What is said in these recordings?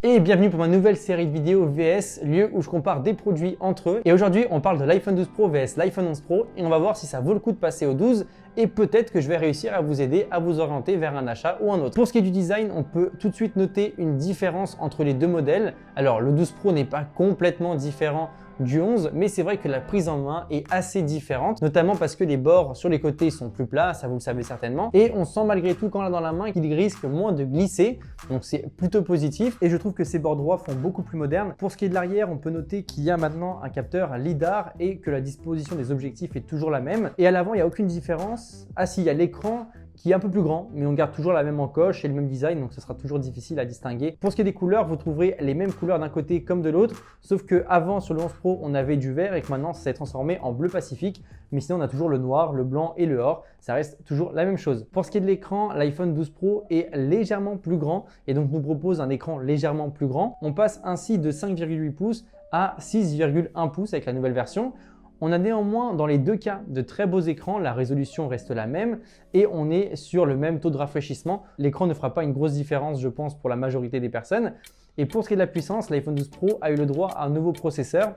Et bienvenue pour ma nouvelle série de vidéos VS, lieu où je compare des produits entre eux. Et aujourd'hui, on parle de l'iPhone 12 Pro VS l'iPhone 11 Pro et on va voir si ça vaut le coup de passer au 12 et peut-être que je vais réussir à vous aider à vous orienter vers un achat ou un autre. Pour ce qui est du design, on peut tout de suite noter une différence entre les deux modèles. Alors, le 12 Pro n'est pas complètement différent du 11, mais c'est vrai que la prise en main est assez différente, notamment parce que les bords sur les côtés sont plus plats, ça vous le savez certainement, et on sent malgré tout quand on l'a dans la main qu'il risque moins de glisser, donc c'est plutôt positif, et je trouve que ces bords droits font beaucoup plus moderne. Pour ce qui est de l'arrière, on peut noter qu'il y a maintenant un capteur LiDAR et que la disposition des objectifs est toujours la même, et à l'avant il n'y a aucune différence. Ah si, il y a l'écran qui est un peu plus grand, mais on garde toujours la même encoche et le même design, donc ce sera toujours difficile à distinguer. Pour ce qui est des couleurs, vous trouverez les mêmes couleurs d'un côté comme de l'autre, sauf qu'avant sur le 11 Pro, on avait du vert et que maintenant ça s'est transformé en bleu Pacifique, mais sinon on a toujours le noir, le blanc et le or, ça reste toujours la même chose. Pour ce qui est de l'écran, l'iPhone 12 Pro est légèrement plus grand et donc nous propose un écran légèrement plus grand. On passe ainsi de 5,8 pouces à 6,1 pouces avec la nouvelle version. On a néanmoins dans les deux cas de très beaux écrans, la résolution reste la même et on est sur le même taux de rafraîchissement. L'écran ne fera pas une grosse différence je pense pour la majorité des personnes. Et pour ce qui est de la puissance, l'iPhone 12 Pro a eu le droit à un nouveau processeur,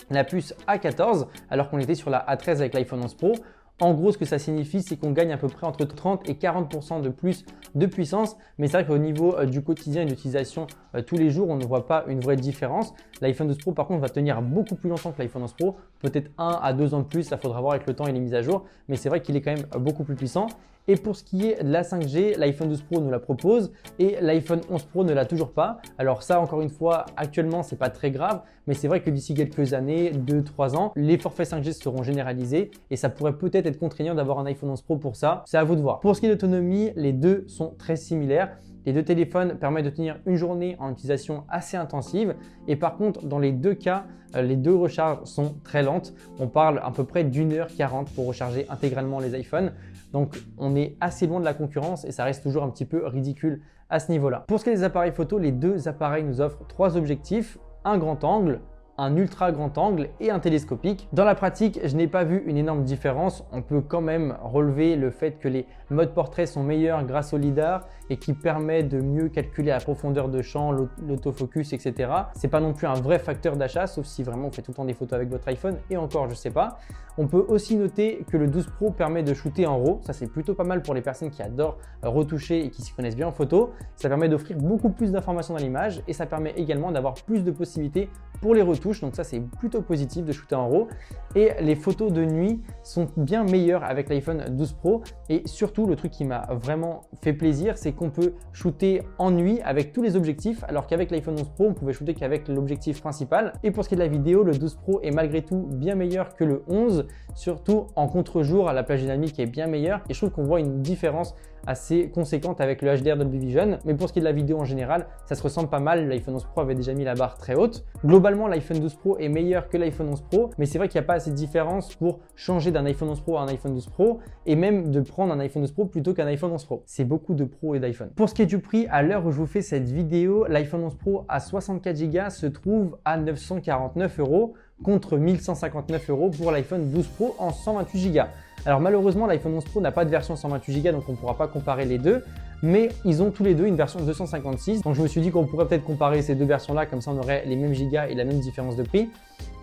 la puce A14 alors qu'on était sur la A13 avec l'iPhone 11 Pro. En gros, ce que ça signifie, c'est qu'on gagne à peu près entre 30 et 40% de plus de puissance. Mais c'est vrai qu'au niveau du quotidien et d'utilisation tous les jours, on ne voit pas une vraie différence. L'iPhone 12 Pro, par contre, va tenir beaucoup plus longtemps que l'iPhone 11 Pro. Peut-être 1 à 2 ans de plus, ça faudra voir avec le temps et les mises à jour. Mais c'est vrai qu'il est quand même beaucoup plus puissant. Et pour ce qui est de la 5G, l'iPhone 12 Pro nous la propose et l'iPhone 11 Pro ne l'a toujours pas. Alors ça, encore une fois, actuellement, c'est pas très grave, mais c'est vrai que d'ici quelques années, 2-3 ans, les forfaits 5G seront généralisés et ça pourrait peut-être être contraignant d'avoir un iPhone 11 Pro pour ça. C'est à vous de voir. Pour ce qui est d'autonomie, les deux sont très similaires. Les deux téléphones permettent de tenir une journée en utilisation assez intensive et par contre, dans les deux cas, les deux recharges sont très lentes. On parle à peu près d'1h40 pour recharger intégralement les iPhones. Donc, on est assez loin de la concurrence et ça reste toujours un petit peu ridicule à ce niveau-là. Pour ce qui est des appareils photo, les deux appareils nous offrent trois objectifs, un grand angle, un ultra grand angle et un télescopique. Dans la pratique, je n'ai pas vu une énorme différence. On peut quand même relever le fait que les modes portrait sont meilleurs grâce au LiDAR et qui permet de mieux calculer la profondeur de champ, l'autofocus, etc. C'est pas non plus un vrai facteur d'achat, sauf si vraiment vous faites tout le temps des photos avec votre iPhone et encore, je sais pas. On peut aussi noter que le 12 Pro permet de shooter en RAW. Ça, c'est plutôt pas mal pour les personnes qui adorent retoucher et qui s'y connaissent bien en photo. Ça permet d'offrir beaucoup plus d'informations dans l'image et ça permet également d'avoir plus de possibilités pour les retouches. Donc ça, c'est plutôt positif de shooter en RAW. Et les photos de nuit sont bien meilleures avec l'iPhone 12 Pro. Et surtout, le truc qui m'a vraiment fait plaisir, c'est qu'on peut shooter en nuit avec tous les objectifs, alors qu'avec l'iPhone 11 Pro, on pouvait shooter qu'avec l'objectif principal. Et pour ce qui est de la vidéo, le 12 Pro est malgré tout bien meilleur que le 11, surtout en contre-jour, la plage dynamique est bien meilleure. Et je trouve qu'on voit une différence assez conséquente avec le HDR Dolby Vision. Mais pour ce qui est de la vidéo en général, ça se ressemble pas mal. L'iPhone 11 Pro avait déjà mis la barre très haute. Globalement, l'iPhone 12 Pro est meilleur que l'iPhone 11 Pro, mais c'est vrai qu'il n'y a pas assez de différence pour changer d'un iPhone 11 Pro à un iPhone 12 Pro et même de prendre un iPhone 12 Pro plutôt qu'un iPhone 11 Pro. C'est beaucoup de Pro et d'iPhone. Pour ce qui est du prix, à l'heure où je vous fais cette vidéo, l'iPhone 11 Pro à 64 Go se trouve à 949 € contre 1159 € pour l'iPhone 12 Pro en 128 Go. Alors malheureusement, l'iPhone 11 Pro n'a pas de version 128 Go, donc on ne pourra pas comparer les deux, mais ils ont tous les deux une version 256. Donc je me suis dit qu'on pourrait peut-être comparer ces deux versions-là, comme ça on aurait les mêmes gigas et la même différence de prix.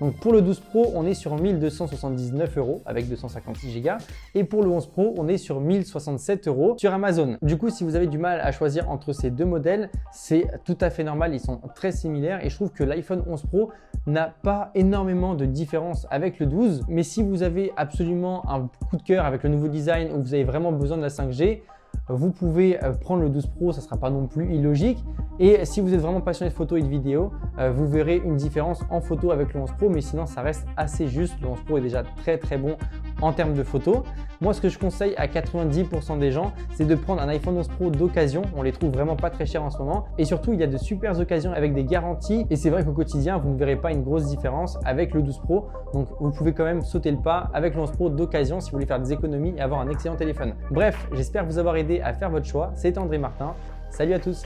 Donc pour le 12 Pro, on est sur 1279 € avec 256 Go et pour le 11 Pro, on est sur 1067 € sur Amazon. Du coup, si vous avez du mal à choisir entre ces deux modèles, c'est tout à fait normal, ils sont très similaires et je trouve que l'iPhone 11 Pro n'a pas énormément de différence avec le 12, mais si vous avez absolument un coup de cœur avec le nouveau design ou vous avez vraiment besoin de la 5G, vous pouvez prendre le 12 Pro, ça ne sera pas non plus illogique. Et si vous êtes vraiment passionné de photo et de vidéo, vous verrez une différence en photo avec le 11 Pro, mais sinon ça reste assez juste. Le 11 Pro est déjà très bon en termes de photos. Moi, ce que je conseille à 90% des gens, c'est de prendre un iPhone 11 Pro d'occasion. On les trouve vraiment pas très chers en ce moment. Et surtout, il y a de super occasions avec des garanties. Et c'est vrai qu'au quotidien, vous ne verrez pas une grosse différence avec le 12 Pro. Donc, vous pouvez quand même sauter le pas avec le 11 Pro d'occasion si vous voulez faire des économies et avoir un excellent téléphone. Bref, j'espère vous avoir aidé à faire votre choix. C'était André Martin. Salut à tous!